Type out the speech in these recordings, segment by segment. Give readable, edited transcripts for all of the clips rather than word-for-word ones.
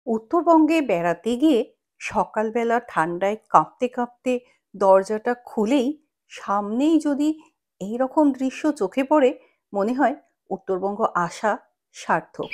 উত্তরবঙ্গে বেড়াতে গিয়ে সকালবেলা ঠান্ডায় কাঁপতে কাঁপতে দরজাটা খুলেই সামনেই যদি এই রকম দৃশ্য চোখে পড়ে, মনে হয় উত্তরবঙ্গ আসা সার্থক।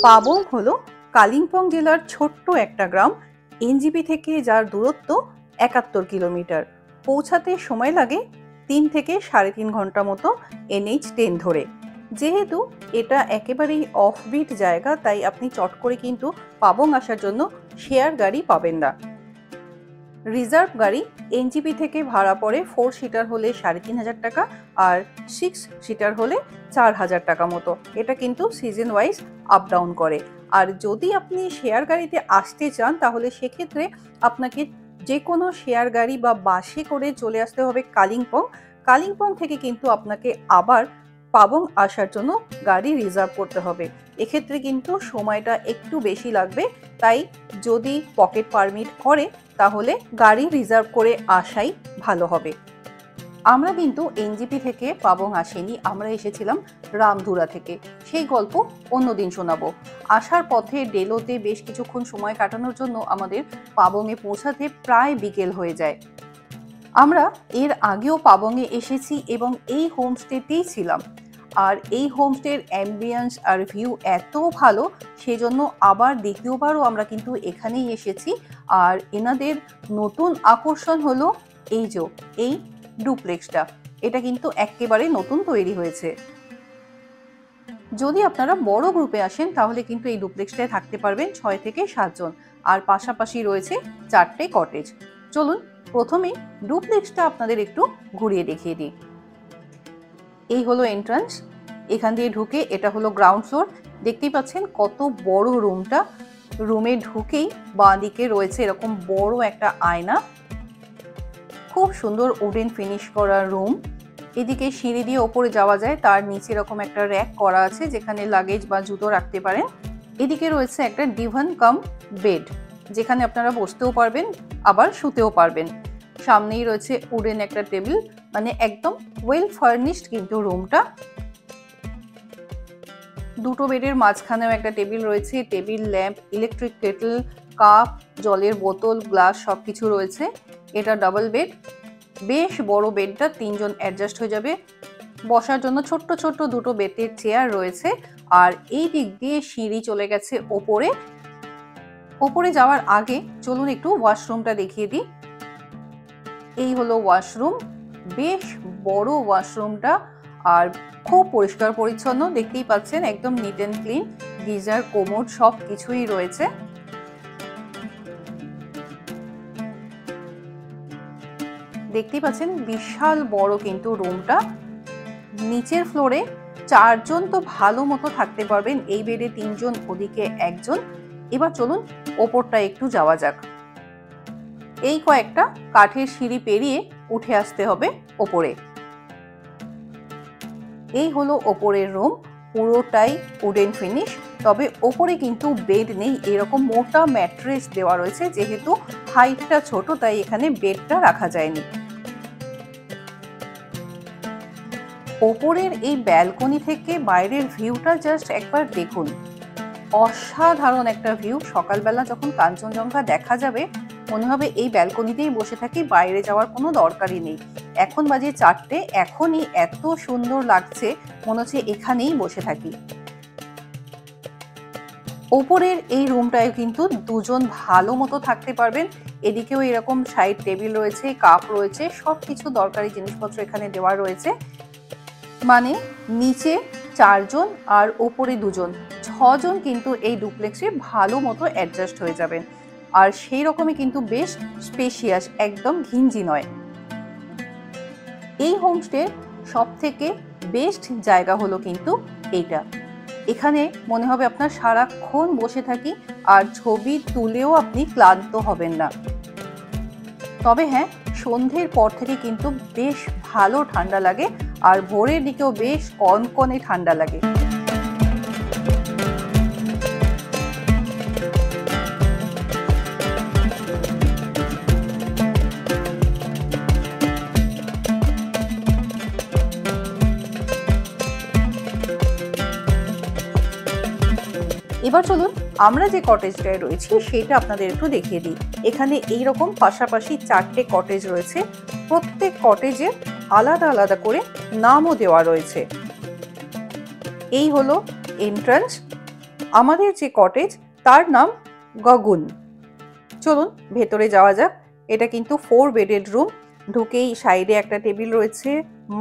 পাবং হলো কালিম্পং জেলার ছোট্ট একটা গ্রাম। এনজিপি থেকে যার দূরত্ব ৭১ কিলোমিটার। পৌঁছাতে সময় লাগে ৩ থেকে ৩.৫ ঘন্টা মতো NH10 ধরে। যেহেতু এটা একেবারেই অফবিট জায়গা, তাই আপনি চট করে কিন্তু পাবং আসার জন্য শেয়ার গাড়ি পাবেন না। রিজার্ভ গাড়ি এনজিপি থেকে ভাড়া পড়ে 4 সিটার হলে ৩,৫০০ টাকা, আর 6 সিটার হলে ৪,০০০ টাকা মতো। এটা কিন্তু সিজন ওয়াইজ আপ ডাউন করে। আর যদি আপনি শেয়ার গাড়িতে আসতে চান, তাহলে সেক্ষেত্রে আপনাকে যে কোনো শেয়ার গাড়ি বা বাসে করে চলে আসতে হবে কালিম্পং। কালিম্পং থেকে কিন্তু আপনাকে আবার পাবং আসার জন্য গাড়ি রিজার্ভ করতে হবে। এক্ষেত্রে কিন্তু সময়টা একটু বেশি লাগবে, তাই যদি পকেট পারমিট করে তাহলে গাড়ি রিজার্ভ করে আসাই ভালো হবে। আমরা কিন্তু এনজিপি থেকে পাবং আসিনি, আমরা এসেছিলাম রামধুরা থেকে। সেই গল্প অন্যদিন শোনাবো। আসার পথে ডেলোতে বেশ কিছুক্ষণ সময় কাটানোর জন্য আমাদের পাবংয়ে পৌঁছাতে প্রায় বিকেল হয়ে যায়। আমরা এর আগেও পাবংয়ে এসেছি এবং এই হোমস্টেতেই ছিলাম। আর এই হোমস্টের অ্যাম্বিয়েন্স আর ভিউ এত ভালো, সেজন্য আবার দ্বিতীয়বারও আমরা কিন্তু এখানেই এসেছি। আর এনাদের নতুন আকর্ষণ হলো এই ডুপ্লেক্সটা। এটা কিন্তু একেবারে নতুন তৈরি হয়েছে। যদি আপনারা বড় গ্রুপে আসেন তাহলে কিন্তু এই ডুপ্লেক্সটায় থাকতে পারবেন ৬ থেকে ৭ জন। আর পাশাপাশি রয়েছে ৪টে কটেজ। চলুন প্রথমে ডুপ্লেক্সটা আপনাদের একটু ঘুরিয়ে দেখিয়ে দিই। এই হলো এন্ট্রান্স। এখান দিয়ে ঢুকে এটা হলো গ্রাউন্ড ফ্লোর। দেখতেই পাচ্ছেন কত বড় রুমটা। রুমে ঢুকেই বাঁ দিকে রয়েছে এরকম বড় একটা আয়না। খুব সুন্দর উডেন ফিনিশ করা রুম। এদিকে সিঁড়ি দিয়ে ওপরে যাওয়া যায়, তার নিচে এরকম একটা র্যাক করা আছে যেখানে লাগেজ বা জুতো রাখতে পারেন। এদিকে রয়েছে একটা ডিভান কাম বেড, যেখানে আপনারা বসতেও পারবেন আবার শুতেও পারবেন। সামনেই রয়েছে উডেন একটা টেবিল, মানে একদম ওয়েল ফার্নিশড কিন্তু রুমটা। দুটো বেডের মাঝখানেও একটা টেবিল রয়েছে। Table, lamp, electric Kettle, cup, জলের বোতল, গ্লাস সবকিছু রয়েছে। এটা ডাবল বেড। বেশ বড় বেডটা, ৩ জন অ্যাডজাস্ট হয়ে যাবে। বসার জন্য ছোট্ট ছোট্ট দুটো বেতের চেয়ার রয়েছে। আর এই দিক দিয়ে সিঁড়ি চলে গেছে ওপরে। ওপরে যাওয়ার আগে চলুন একটু ওয়াশরুমটা দেখিয়ে দিই। এই হলো ওয়াশরুম। বেশ বড় ওয়াশরুমটা, আর খুব পরিষ্কার পরিচ্ছন্ন। দেখতেই পাচ্ছেন একদম neat and clean. Geyser, commode সব কিছুই রয়েছে। দেখতেই পাচ্ছেন বিশাল বড় কিন্তু রুমটা। নিচের ফ্লোরে ৪ জন তো ভালো মতো থাকতে পারবেন। এই বেডে ৩ জন, ওদিকে ১ জন। এবার চলুন ওপরটা একটু যাওয়া যাক। এই কয়েকটা কাঠের সিঁড়ি পেরিয়ে উঠে আসতে হবে ওপরে। এই হলো ওপরের রুম, পুরোটাই উডেন ফিনিশ। তবে ওপরে কিন্তু বেড নেই, এরকম মোটা ম্যাট্রেস দেওয়া রয়েছে। যেহেতু হাইটটা ছোট, তাই এখানে বেডটা রাখা যায়নি। ওপরের এই ব্যালকনি থেকে বাইরের ভিউটা জাস্ট একবার দেখুন। অসাধারণ একটা ভিউ। সকালবেলা যখন কাঞ্চনজঙ্ঘা দেখা যাবে, মনে হবে এই ব্যালকনিতেই বসে থাকি, বাইরে যাওয়ার কোনো দরকারই নেই। এখন বাজে ৪টে, এখনই এত সুন্দর লাগছে, মনে হচ্ছে এখানেই বসে থাকি। ওপরের এই রুমটায় কিন্তু ২ জন ভালো মতো থাকতে পারবেন। এদিকেও এরকম সাইড টেবিল রয়েছে, কাপ রয়েছে, সবকিছু দরকারি জিনিসপত্র এখানে দেওয়া রয়েছে। মানে নিচে ৪ জন আর ওপরে ২ জন, ৬ জন কিন্তু এই ডুপ্লেক্সে ভালো মতো অ্যাডজাস্ট হয়ে যাবেন। আর সেই রকমই কিন্তু বেশ স্পেশিয়াস, একদম ঘিঞ্জি নয়। এই হোমস্টে সব থেকে বেস্ট জায়গা হলো কিন্তু এইটা। এখানে মনে হবে আপনার সারাক্ষণ বসে থাকি আর ছবি তুলেও আপনি ক্লান্ত হবেন না। তবে হ্যাঁ, সন্ধ্যের পর থেকে কিন্তু বেশ ভালো ঠান্ডা লাগে আর ভোরের দিকেও বেশ কনকনে ঠান্ডা লাগে। এবার চলুন আমরা যে কটেজটায় রয়েছি সেটা আপনাদের একটু দেখিয়ে দিই। এখানে এইরকম পাশাপাশি 4টে কটেজ রয়েছে, প্রত্যেক কটেজে আলাদা আলাদা করে নামও দেওয়া রয়েছে। এই হলো এন্ট্রান্স। আমাদের যে কটেজ তার নাম গগন। চলুন ভেতরে যাওয়া যাক। এটা কিন্তু 4 বেডেড রুম। ঢুকেই সাইডে একটা টেবিল রয়েছে,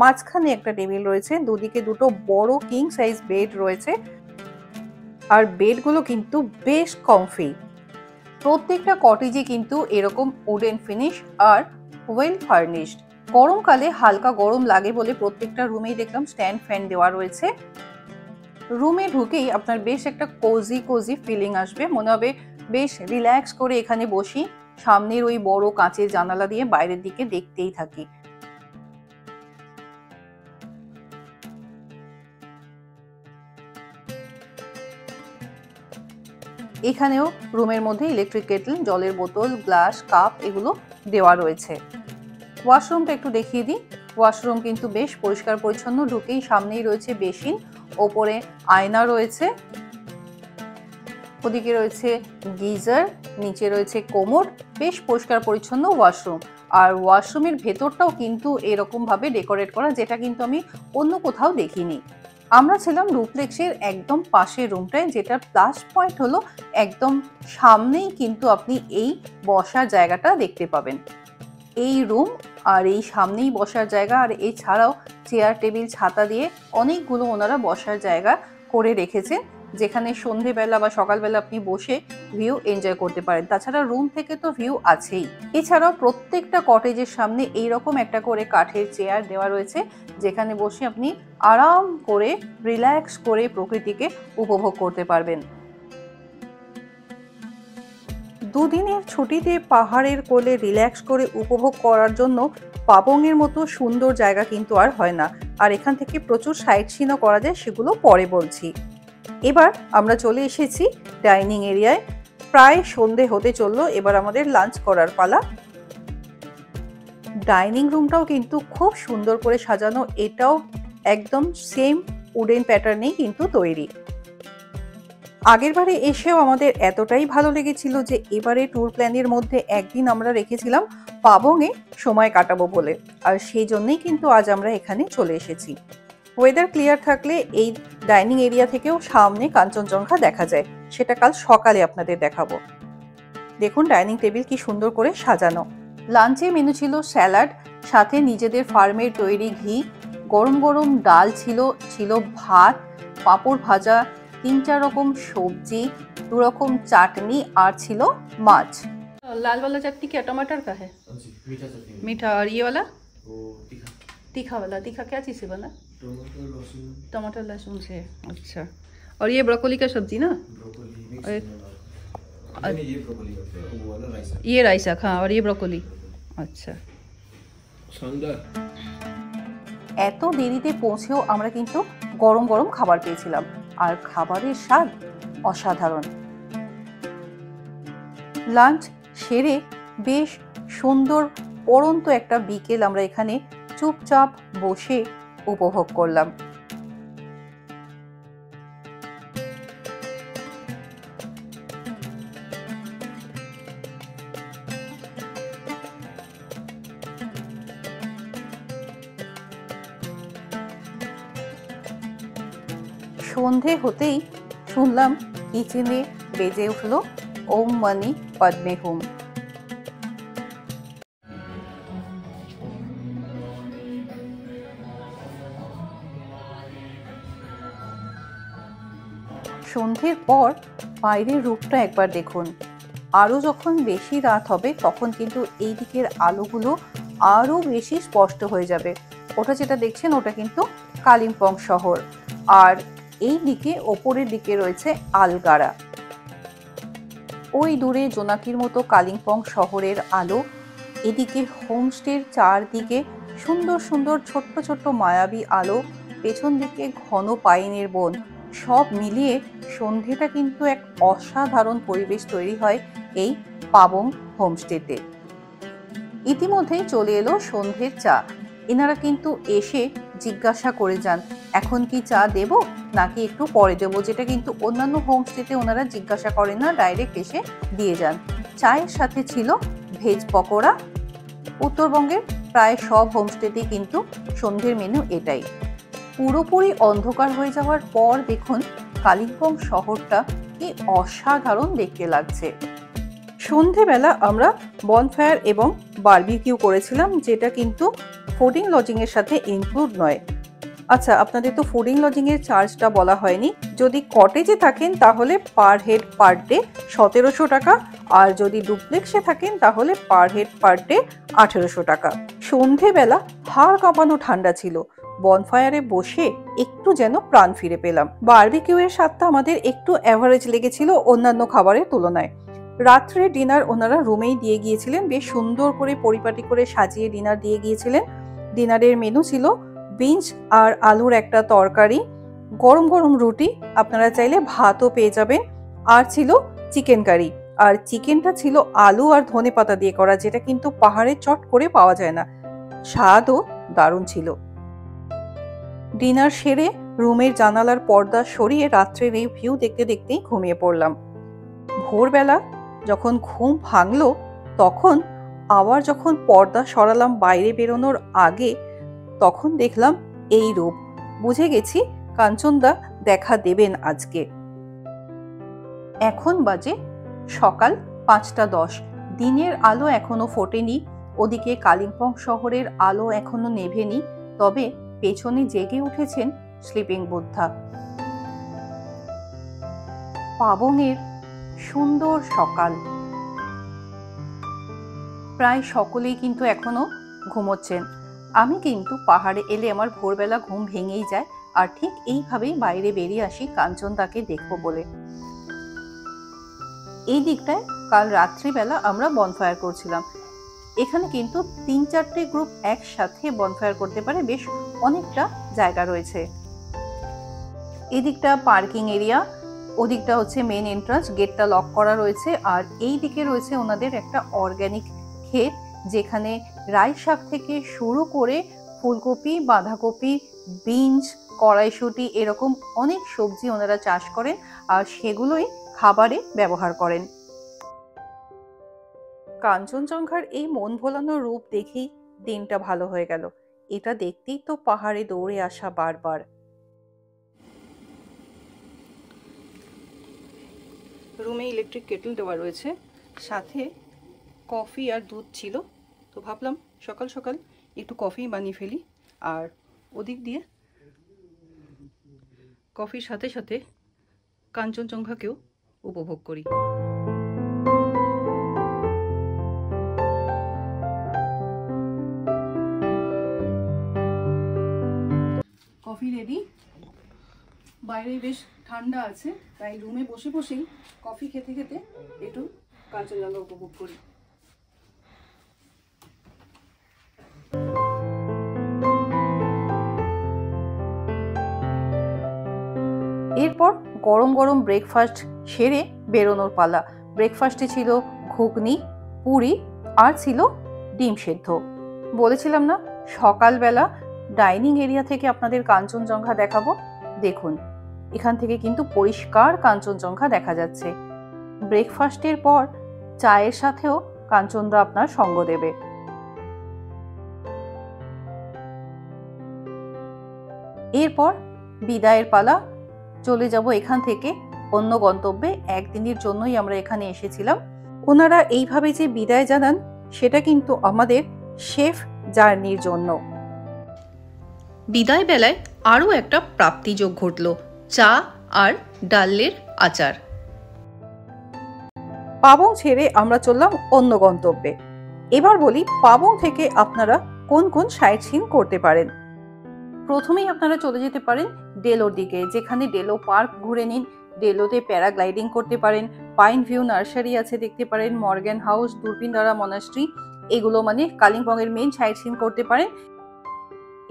মাঝখানে একটা টেবিল রয়েছে, দুদিকে দুটো বড় কিং সাইজ বেড রয়েছে। আর বেডগুলো কিন্তু বেশ কমফি। প্রত্যেকটা কটেজে কিন্তু এরকম wooden finish are well furnished. গরমকালে হালকা গরম লাগে বলে প্রত্যেকটা রুমেই দেখলাম স্ট্যান্ড ফ্যান দেওয়া রয়েছে। রুমে ঢুকেই আপনার বেশ একটা কোজি কোজি ফিলিং আসবে, মনে হবে বেশ রিল্যাক্স করে এখানে বসি, সামনের ওই বড় কাঁচের জানালা দিয়ে বাইরের দিকে দেখতেই থাকি। এখানেও রুমের মধ্যে ইলেকট্রিক কেটল, জলের বোতল, গ্লাস, কাপ এগুলো দেওয়া রয়েছে। ওয়াশরুমটা একটু দেখিয়ে দিই। ওয়াশরুম কিন্তু বেশ পরিষ্কার পরিচ্ছন্ন। ঢুকেই সামনেই রয়েছে বেসিন, ওপরে আয়না রয়েছে, ওদিকে রয়েছে গিজার, নিচে রয়েছে কোমোড। বেশ পরিষ্কার পরিচ্ছন্ন ওয়াশরুম। আর ওয়াশরুমের ভেতরটাও কিন্তু এরকম ভাবে ডেকোরেট করা, যেটা কিন্তু আমি অন্য কোথাও দেখিনি। আমরা ছিলাম ডুপ্লেক্সের একদম পাশের রুমটায়, যেটার প্লাস পয়েন্ট হলো একদম সামনেই কিন্তু আপনি এই বসার জায়গাটা দেখতে পাবেন। এই রুম আর এই সামনেই বসার জায়গা, আর এছাড়াও চেয়ার টেবিল ছাতা দিয়ে অনেকগুলো ওনারা বসার জায়গা করে রেখেছেন, যেখানে সন্ধেবেলা বা সকালবেলা আপনি বসে ভিউ এনজয় করতে পারেন। তাছাড়া রুম থেকে তো ভিউ আছেই। এছাড়াও প্রত্যেকটা কটেজের সামনে এইরকম একটা করে কাঠের চেয়ার দেওয়া রয়েছে, যেখানে বসে আপনি আরাম করে রিল্যাক্স করে প্রকৃতিকে উপভোগ করতে পারবেন। দুদিনের ছুটিতে পাহাড়ের কোলে রিল্যাক্স করে উপভোগ করার জন্য পাবংয়ের মতো সুন্দর জায়গা কিন্তু আর হয় না। আর এখান থেকে প্রচুর সাইট সিনও করা যায়, সেগুলো পরে বলছি। এবার আমরা চলে এসেছি ডাইনিং এরিয়ায়। প্রায় সন্ধে হতে চললো, এবার আমাদের লাঞ্চ করার পালা। ডাইনিং রুমটাও কিন্তু খুব সুন্দর করে সাজানো, এটাও একদম সেম উডেন প্যাটার্নেই কিন্তু তৈরি। আগেরবারে এসেও আমাদের এতটাই ভালো লেগেছিল যে এবারে ট্যুর প্ল্যানের মধ্যে একদিন আমরা রেখেছিলাম পাবংয়ে সময় কাটাবো বলে, আর সেই জন্যই কিন্তু আজ আমরা এখানে চলে এসেছি। ওয়েদার ক্লিয়ার থাকলে এই ডাইনিং এরিয়া থেকেও সামনে কাঞ্চনজঙ্ঘা দেখা যায়, সেটা কাল সকালে আপনাদের দেখাবো। দেখুন ডাইনিং টেবিল কি সুন্দর করে সাজানো। লাঞ্চে মেনু ছিল স্যালাড, সাথে নিজেদের ফার্মের তৈরি ঘি, গরম গরম ডাল ছিল, ছিল ভাত, পাঁপড় ভাজা, 3-4 রকম সবজি, 2 रकम चाटनी और छिलो माछ। लाल वाला चटनी क्या टमाटर का है? मीठा चटनी। मीठा। और ये वाला? वो तीखा। तीखा वाला। तीखा क्या चीज़ से बना? टमाटर लहसुन से। अच्छा। और ये ब्रोकोली का सब्जी ना? ये राइसा। हाँ, और ये ब्रोकोली। अच्छा। এত দেরিতে পৌঁছেও আমরা কিন্তু গরম গরম খাবার পেয়েছিলাম, আর খাবারের স্বাদ অসাধারণ। লাঞ্চ সেরে বেশ সুন্দর পড়ন্ত একটা বিকেল আমরা এখানে চুপচাপ বসে উপভোগ করলাম। সন্ধে হতেই শুনলাম কিচেনে বেজে উঠল ওম মানি পদ্মে হুম। সন্ধ্যের পর বাইরের রূপটা একবার দেখুন, আরও যখন বেশি রাত হবে তখন কিন্তু এই দিকের আলোগুলো আরও বেশি স্পষ্ট হয়ে যাবে। ওটা যেটা দেখছেন ওটা কিন্তু কালিম্পং শহর, আর এই দিকে ওপরের দিকে রয়েছে আলগারা। ওই দূরে জোনাকির মতো কালিম্পং শহরের আলো, এদিকে হোমস্টের চারদিকে সুন্দর সুন্দর ছোট্ট ছোট্ট মায়াবী আলো, পেছন দিকে ঘন পাইনের বন, সব মিলিয়ে সন্ধেটা কিন্তু এক অসাধারণ পরিবেশ তৈরি হয় এই পাবং হোমস্টেতে। ইতিমধ্যেই চলে এলো সন্ধ্যের চা। এনারা কিন্তু এসে জিজ্ঞাসা করে যান, এখন কি চা দেব নাকি একটু পরে দেবো, যেটা কিন্তু অন্যান্য হোমস্টেতে ওনারা জিজ্ঞাসা করেন না, ডাইরেক্ট এসে দিয়ে যান। চায়ের সাথে ছিল ভেজ পকোড়া। উত্তরবঙ্গের প্রায় সব হোমস্টেতেই কিন্তু সন্ধ্যের মেনু এটাই। পুরোপুরি অন্ধকার হয়ে যাওয়ার পর দেখুন কালিম্পং শহরটা কি অসাধারণ দেখতে লাগছে। সন্ধেবেলা আমরা বনফায়ার এবং বারবিকিউ করেছিলাম, যেটা কিন্তু ফুডিং লজিং এর সাথে ইনক্লুড নয়। আচ্ছা, আপনাদের তো ফুডিং লজিং এর চার্জটা বলা হয়নি। যদি কটেজে থাকেন তাহলে পার হেড পার ডে 1700 টাকা, আর যদি ডুপ্লেক্সে থাকেন তাহলে পার হেড পার ডে 1800 টাকা। সন্ধেবেলা হাড় কাঁপানো ঠান্ডা ছিল, বনফায়ারে বসে একটু যেন প্রাণ ফিরে পেলাম। বারবিকিউ এর স্বাদটা আমাদের একটু অ্যাভারেজ লেগেছিল অন্যান্য খাবারের তুলনায়। রাত্রে ডিনার ওনারা রুমেই দিয়ে গিয়েছিলেন, বেশ সুন্দর করে পরিপাটি করে সাজিয়ে ডিনার দিয়ে গিয়েছিলেন। ডিনারের মেনু ছিল বিনস আর আলুর একটা তরকারি, গরম গরম রুটি, আপনারা চাইলে ভাতও পেয়ে যাবেন, আর ছিল চিকেন কারি। আর চিকেনটা ছিল আলু আর ধনেপাতা দিয়ে করা, যেটা কিন্তু পাহাড়ে চট করে পাওয়া যায় না। স্বাদও দারুণ ছিল। ডিনার সেরে রুমের জানালার পর্দা সরিয়ে রাত্রের এই ভিউ দেখতে দেখতেই ঘুমিয়ে পড়লাম। ভোরবেলা যখন ঘুম ভাঙলো তখন আবার যখন পর্দা সরালাম বাইরে বেরোনোর আগে, তখন দেখলাম এই রূপ। বুঝে গেছি কাঞ্চনদা দেখা দেবেন আজকে। এখন বাজে সকাল 5:10। দিনের আলো এখনো ফোটেনি, ওদিকে কালিম্পং শহরের আলো এখনো নেভেনি, তবে পেছনে জেগে উঠেছেন স্লিপিং বুদ্ধা। পাবংয়ের সুন্দর সকাল। প্রায় সকলেই কিন্তু এখনো ঘুমোচ্ছেন। আমি কিন্তু পাহাড়ে এলে আমার ভোরবেলা ঘুম ভেঙেই যায়, আর ঠিক এইভাবেই বাইরে বেরিয়ে আসি কাঞ্চনদাকে দেখবো বলে। এই দিকটায় কাল রাত্রিবেলা আমরা বনফায়ার করছিলাম। এখানে কিন্তু 3-4টে গ্রুপ একসাথে বনফায়ার করতে পারে, বেশ অনেকটা জায়গা রয়েছে। এদিকটা পার্কিং এরিয়া, ওদিকটা হচ্ছে মেন এন্ট্রান্স, গেটটা লক করা রয়েছে। আর এই দিকে রয়েছে ওনাদের একটা অর্গ্যানিক ক্ষেত, যেখানে রাই শাক থেকে শুরু করে ফুলকপি, বাঁধাকপি, বিনস, কড়াইশুঁটি এরকম অনেক সবজি ওনারা চাষ করেন, আর সেগুলোই খাবারে ব্যবহার করেন। কাঞ্চনজঙ্ঘার এই মন ভোলানো রূপ দেখেই দিনটা ভালো হয়ে গেল। এটা দেখতেই তো পাহাড়ে দৌড়ে আসা বারবার। রুমে ইলেকট্রিক কেটল দেওয়া রয়েছে, সাথে কফি আর দুধ ছিল, তো ভাবলাম সকাল সকাল একটু কফি বানিয়ে ফেলি, আর ওদিক দিয়ে কফির সাথে সাথে কাঞ্চনজঙ্ঘাকেও উপভোগ করি। Coffee ready. বাইরে বেশ ঠান্ডা আছে, তাই রুমে বসে বসেই কফি খেতে খেতে একটু কাঞ্চনজঙ্ঘা উপভোগ করি। এরপর গরম গরম ব্রেকফাস্ট সেরে বেরোনোর পালা। ব্রেকফাস্টে ছিল ঘুগনি, পুরি, আর ছিল ডিম সেদ্ধ। বলেছিলাম না সকালবেলা ডাইনিং এরিয়া থেকে আপনাদের কাঞ্চনজঙ্ঘা দেখাবো। দেখুন এখান থেকে কিন্তু পরিষ্কার কাঞ্চনজঙ্ঘা দেখা যাচ্ছে। ব্রেকফাস্টের পর চায়ের সাথেও কাঞ্চনদা আপনার সঙ্গ দেবে। এরপর বিদায়ের পালা। চলে যাব এখান থেকে অন্য গন্তব্যে। একদিনের জন্যই আমরা এখানে এসেছিলাম। ওনারা এইভাবে যে বিদায় জানান সেটা কিন্তু আমাদের সেফ জার্নির জন্য। বিদায় বেলায় আরও একটা প্রাপ্তিযোগ ঘটল, চা আর ডালের আচার। পাবং ছেড়ে আমরা চললাম অন্য গন্তব্যে। এবার বলি পাবং থেকে আপনারা কোন কোন সাইট সিন করতে পারেন। প্রথমেই আপনারা চলে যেতে পারেন ডেলোর দিকে, যেখানে ডেলো পার্ক ঘুরে নিন। ডেলোতে প্যারাগ্লাইডিং করতে পারেন, পাইন ভিউ নার্সারি আছে দেখতে পারেন, মর্গ্যান হাউস, দূরপিনদারা মনাস্ট্রি, এগুলো মানে কালিম্পং এর মেইন সাইট সিন করতে পারেন।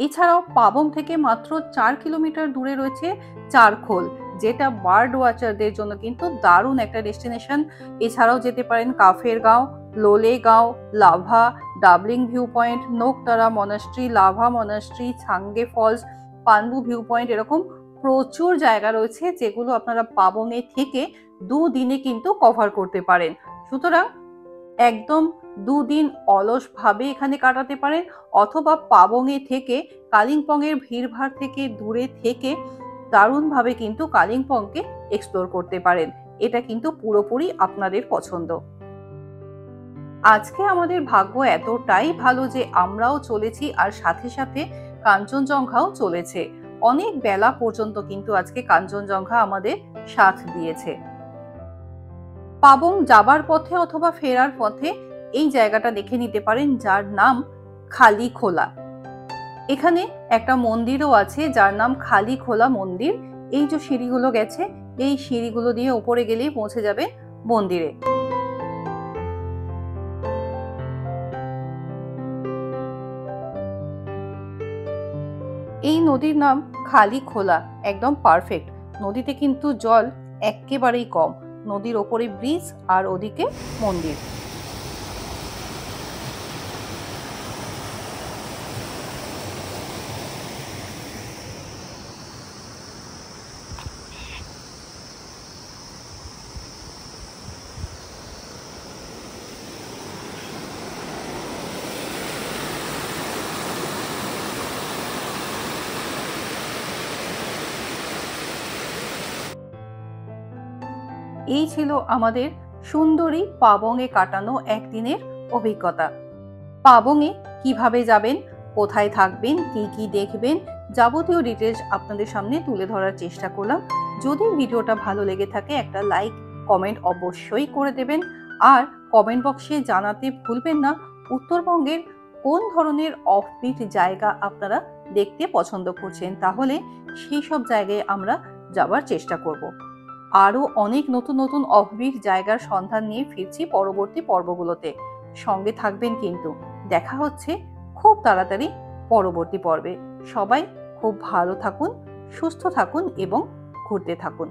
এছাড়াও পাবং থেকে মাত্র 4 কিলোমিটার দূরে রয়েছে চারখোল, যেটা বার্ড ওয়াচারদের জন্য কিন্তু দারুণ একটা ডেস্টিনেশন। এছাড়াও যেতে পারেন কাফের Gaon, Lolay Gaon, Lava, Dabling view point, Noktara monastery, Lava monastery, Changey falls, Panbu view point, এরকম প্রচুর জায়গা রয়েছে যেগুলো আপনারা পাবংয়ে থেকে 2 দিনে কিন্তু কভার করতে পারেন। সুতরাং একদম 2 দিন অলস ভাবে এখানে কাটাতে পারেন, অথবা পাবংয়ে থেকে কালিম্পং এর ভিড়ভাড় থেকে দূরে থেকে দারুণভাবে কিন্তু কালিম্পংকে এক্সপ্লোর করতে পারেন। এটা কিন্তু পুরোপুরি আপনাদের পছন্দ। আজকে আমাদের ভাগ্য এতটাই ভালো যে আমরাও চলেছি আর সাথে সাথে কাঞ্চনজঙ্ঘাও চলেছে। অনেক বেলা পর্যন্ত কিন্তু আজকে কাঞ্চনজঙ্ঘা আমাদের সাথ দিয়েছে। পাবং যাবার পথে অথবা ফেরার পথে এই জায়গাটা দেখে নিতে পারেন, যার নাম খালি খোলা। এখানে একটা মন্দিরও আছে যার নাম খালি খোলা মন্দির। এই যে সিঁড়িগুলো গেছে, এই সিঁড়িগুলো দিয়ে উপরে গেলেই পৌঁছে যাবে মন্দিরে। এই নদীর নাম খালি খোলা, একদম পারফেক্ট। নদীতে কিন্তু জল একেবারেই কম। নদীর ওপরে ব্রিজ আর ওদিকে মন্দির। এই ছিল আমাদের সুন্দরী পাবংয়ে কাটানো একদিনের অভিজ্ঞতা। পাবংয়ে কিভাবে যাবেন, কোথায় থাকবেন, কি কি দেখবেন, যাবতীয় ডিটেলস আপনাদের সামনে তুলে ধরার চেষ্টা করলাম। যদি ভিডিওটা ভালো লেগে থাকে একটা লাইক কমেন্ট অবশ্যই করে দেবেন, আর কমেন্ট বক্সে জানাতে ভুলবেন না উত্তরবঙ্গের কোন ধরনের অফবিট জায়গা আপনারা দেখতে পছন্দ করছেন, তাহলে সেই সব জায়গায় আমরা যাবার চেষ্টা করব। আরও অনেক নতুন নতুন অফবিট জায়গার সন্ধান নিয়ে ফিরছি পরবর্তী পর্বগুলোতে। সঙ্গে থাকবেন কিন্তু। দেখা হচ্ছে খুব তাড়াতাড়ি পরবর্তী পর্বে। সবাই খুব ভালো থাকুন, সুস্থ থাকুন এবং ঘুরতে থাকুন।